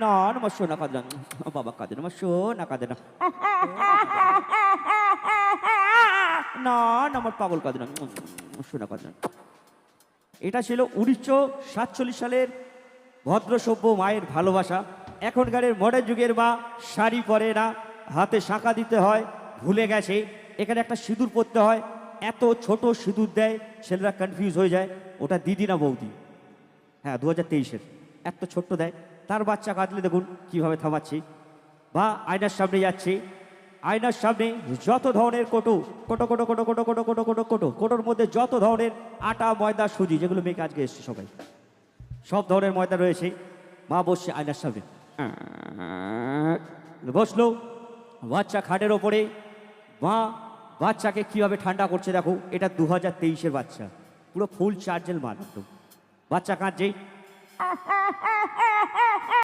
না আমার সোনা কাঁদে না, বাবা কাঁদে না, আমার সোনা কাঁদে না, না না আমার পাগল কাঁদে না, সোনা কাঁদে না। এটা ছিল 1947 সালের ভদ্র সভ্য মায়ের ভালোবাসা। এখনকারের মডার্ন যুগের মা শাড়ি পরে না, হাতে শাঁখা দিতে হয়, ভুলে গেছে এখানে একটা সিঁদুর পরতে হয়। এত ছোট সিঁদুর দেয়, ছেলেরা কনফিউজ হয়ে যায় ওটা দিদি না বৌদি। হ্যাঁ, 2023-এর এত ছোট্ট দেয়। তার বাচ্চা কাঁদলে দেখুন কীভাবে থামাচ্ছি। বা আয়নার সামনে যাচ্ছে, আয়নার সামনে যত ধরনের কোটো কোটো কোটো কোটো কোটো কোটো কোটো কোটো কোটো কোটোর মধ্যে যত ধরনের আটা ময়দা সুজি যেগুলো মেয়েকে আজকে এসছে সবাই, সব ধরনের ময়দা রয়েছে। মা বসছে আয়নার সামনে, বসলো বাচ্চা খাটের ওপরে। মা বাচ্চাকে কীভাবে ঠান্ডা করছে দেখো। এটা 2023-এর বাচ্চা, পুরো ফুল চার্জেল মাল একদম। বাচ্চা কাঁদছে,